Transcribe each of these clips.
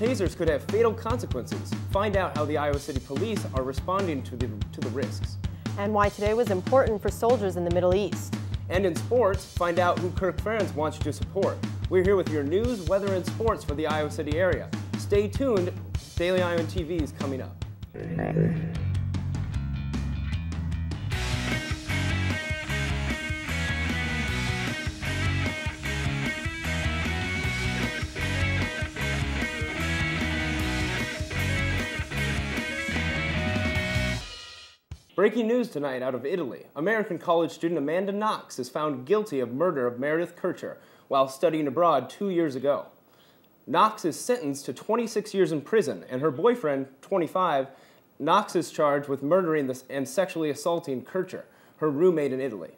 Tasers could have fatal consequences. Find out how the Iowa City Police are responding to the risks. And why today was important for soldiers in the Middle East. And in sports, find out who Kirk Ferentz wants you to support. We're here with your news, weather, and sports for the Iowa City area. Stay tuned. Daily Iowan TV is coming up. Breaking news tonight out of Italy. American college student Amanda Knox is found guilty of murder of Meredith Kircher while studying abroad 2 years ago. Knox is sentenced to 26 years in prison, and her boyfriend, 25, Knox is charged with murdering and sexually assaulting Kircher, her roommate in Italy.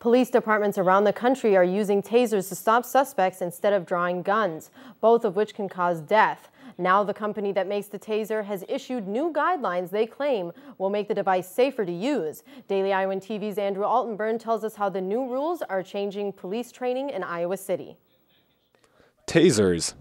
Police departments around the country are using tasers to stop suspects instead of drawing guns, both of which can cause death. Now the company that makes the taser has issued new guidelines they claim will make the device safer to use. Daily Iowan TV's Andrew Altenburn tells us how the new rules are changing police training in Iowa City. Tasers.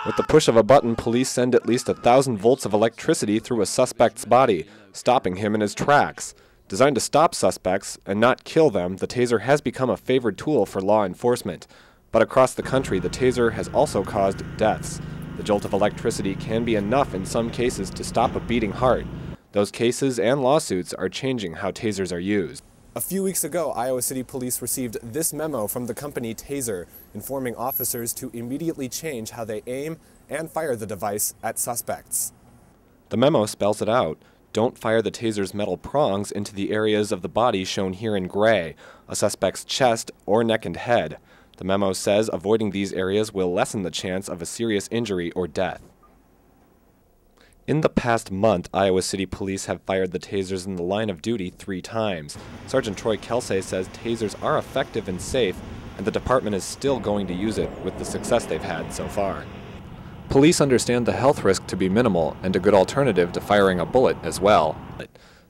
With the push of a button, police send at least 1,000 volts of electricity through a suspect's body, stopping him in his tracks. Designed to stop suspects and not kill them, the taser has become a favored tool for law enforcement. But across the country, the taser has also caused deaths. The jolt of electricity can be enough in some cases to stop a beating heart. Those cases and lawsuits are changing how tasers are used. A few weeks ago, Iowa City Police received this memo from the company Taser, informing officers to immediately change how they aim and fire the device at suspects. The memo spells it out. Don't fire the taser's metal prongs into the areas of the body shown here in gray, a suspect's chest or neck and head. The memo says avoiding these areas will lessen the chance of a serious injury or death. In the past month, Iowa City Police have fired the tasers in the line of duty 3 times. Sergeant Troy Kelsey says tasers are effective and safe, and the department is still going to use it with the success they've had so far. Police understand the health risk to be minimal and a good alternative to firing a bullet as well.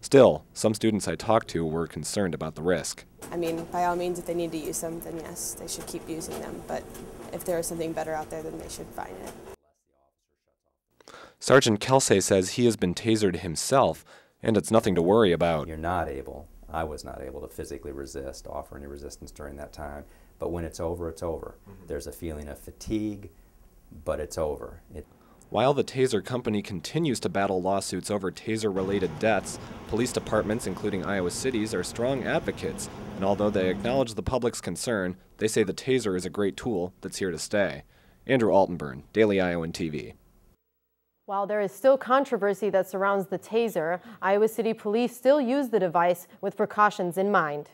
Still, some students I talked to were concerned about the risk. I mean, by all means, if they need to use them, then yes, they should keep using them. But if there is something better out there, then they should find it. Sergeant Kelsey says he has been tasered himself, and it's nothing to worry about. I was not able to physically resist, offer any resistance during that time. But when it's over, it's over. There's a feeling of fatigue, but it's over. While the taser company continues to battle lawsuits over taser-related deaths, police departments, including Iowa City's, are strong advocates, and although they acknowledge the public's concern, they say the taser is a great tool that's here to stay. Andrew Altenburn, Daily Iowan TV. While there is still controversy that surrounds the taser, Iowa City Police still use the device with precautions in mind.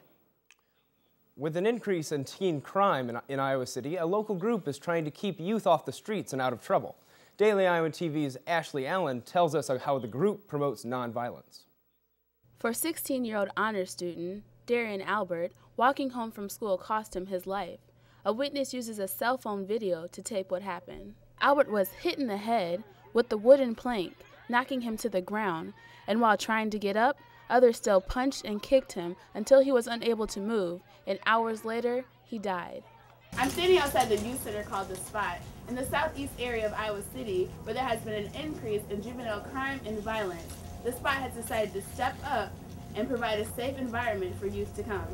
With an increase in teen crime in Iowa City, a local group is trying to keep youth off the streets and out of trouble. Daily Iowan TV's Ashley Allen tells us how the group promotes nonviolence. For 16-year-old honor student Darian Albert, walking home from school cost him his life. A witness uses a cell phone video to tape what happened. Albert was hit in the head with the wooden plank, knocking him to the ground, and while trying to get up, others still punched and kicked him until he was unable to move, and hours later, he died. I'm standing outside the youth center called The Spot in the southeast area of Iowa City, where there has been an increase in juvenile crime and violence. The Spot has decided to step up and provide a safe environment for youth to come.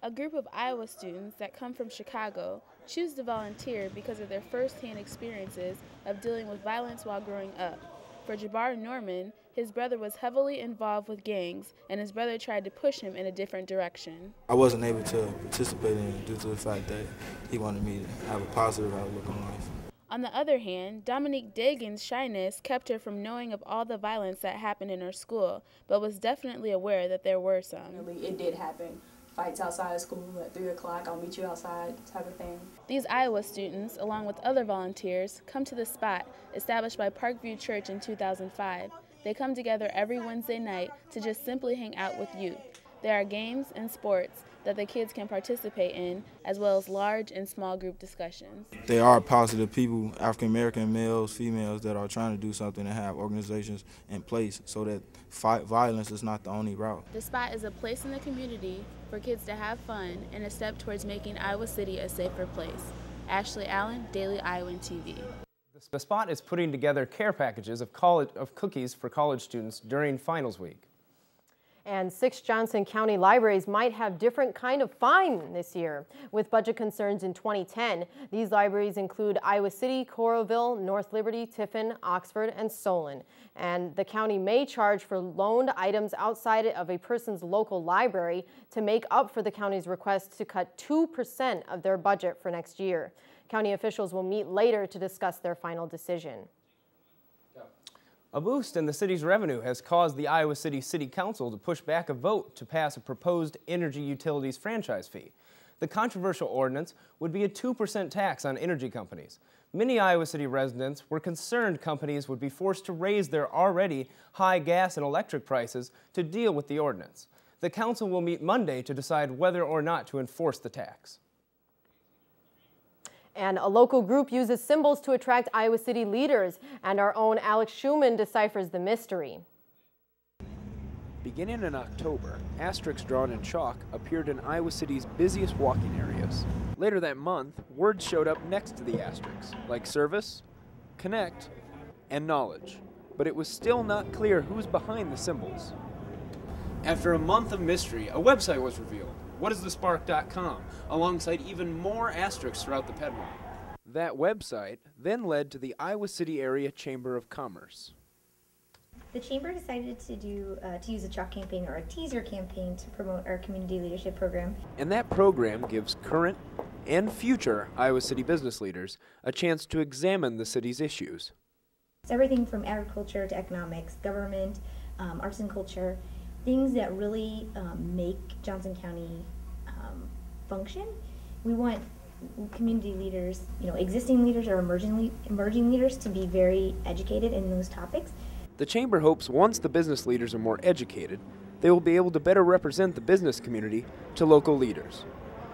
A group of Iowa students that come from Chicago choose to volunteer because of their first-hand experiences of dealing with violence while growing up. For Jabbar Norman, his brother was heavily involved with gangs, and his brother tried to push him in a different direction. I wasn't able to participate in it due to the fact that he wanted me to have a positive outlook on life. On the other hand, Dominique Dagan's shyness kept her from knowing of all the violence that happened in her school, but was definitely aware that there were some. It did happen. Fights outside of school at 3 o'clock, I'll meet you outside type of thing. These Iowa students, along with other volunteers, come to The Spot, established by Parkview Church in 2005. They come together every Wednesday night to just simply hang out with youth. There are games and sports that the kids can participate in, as well as large and small group discussions. They are positive people, African-American males, females, that are trying to do something and have organizations in place so that violence is not the only route. The Spot is a place in the community for kids to have fun and a step towards making Iowa City a safer place. Ashley Allen, Daily Iowan TV. The Spot is putting together care packages of cookies for college students during finals week. And 6 Johnson County libraries might have different kind of fine this year. With budget concerns in 2010, these libraries include Iowa City, Coralville, North Liberty, Tiffin, Oxford, and Solon. And the county may charge for loaned items outside of a person's local library to make up for the county's request to cut 2% of their budget for next year. County officials will meet later to discuss their final decision. A boost in the city's revenue has caused the Iowa City City Council to push back a vote to pass a proposed energy utilities franchise fee. The controversial ordinance would be a 2% tax on energy companies. Many Iowa City residents were concerned companies would be forced to raise their already high gas and electric prices to deal with the ordinance. The council will meet Monday to decide whether or not to enforce the tax. And a local group uses symbols to attract Iowa City leaders, and our own Alex Schumann deciphers the mystery. Beginning in October, asterisks drawn in chalk appeared in Iowa City's busiest walking areas. Later that month, words showed up next to the asterisks, like service, connect, and knowledge. But it was still not clear who's behind the symbols. After a month of mystery, a website was revealed, whatisthespark.com, alongside even more asterisks throughout the Pedmore. That website then led to the Iowa City Area Chamber of Commerce. The Chamber decided to use a chalk campaign or a teaser campaign to promote our community leadership program. And that program gives current and future Iowa City business leaders a chance to examine the city's issues. It's everything from agriculture to economics, government, arts and culture, things that really make Johnson County function. We want community leaders, existing leaders or emerging leaders to be very educated in those topics. The Chamber hopes once the business leaders are more educated, they will be able to better represent the business community to local leaders.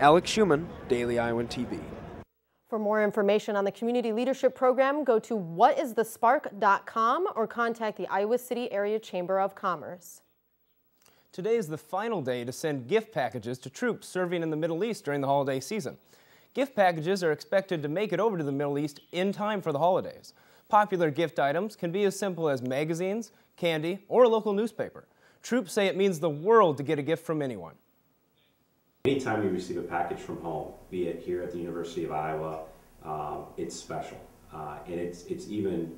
Alex Schumann, Daily Iowan TV. For more information on the Community Leadership Program, go to whatisthespark.com or contact the Iowa City Area Chamber of Commerce. Today is the final day to send gift packages to troops serving in the Middle East during the holiday season. Gift packages are expected to make it over to the Middle East in time for the holidays. Popular gift items can be as simple as magazines, candy, or a local newspaper. Troops say it means the world to get a gift from anyone. Anytime you receive a package from home, be it here at the University of Iowa, it's special. And it's even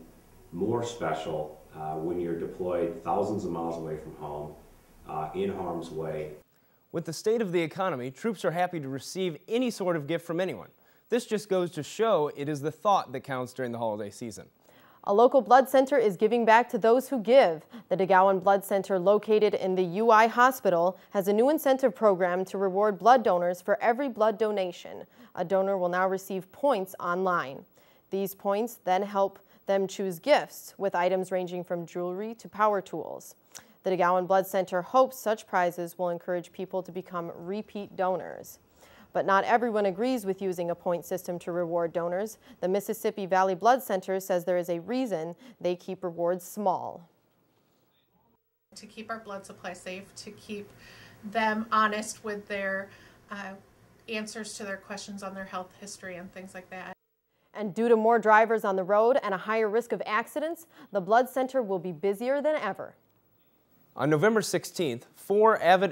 more special when you're deployed thousands of miles away from home, in harm's way. With the state of the economy, troops are happy to receive any sort of gift from anyone. This just goes to show it is the thought that counts during the holiday season. A local blood center is giving back to those who give. The Iowan Blood Center, located in the UI Hospital, has a new incentive program to reward blood donors for every blood donation. A donor will now receive points online. These points then help them choose gifts, with items ranging from jewelry to power tools. The Iowan Blood Center hopes such prizes will encourage people to become repeat donors. But not everyone agrees with using a point system to reward donors. The Mississippi Valley Blood Center says there is a reason they keep rewards small. To keep our blood supply safe, to keep them honest with their answers to their questions on their health history and things like that. And due to more drivers on the road and a higher risk of accidents, the blood center will be busier than ever. On November 16th, 4 avid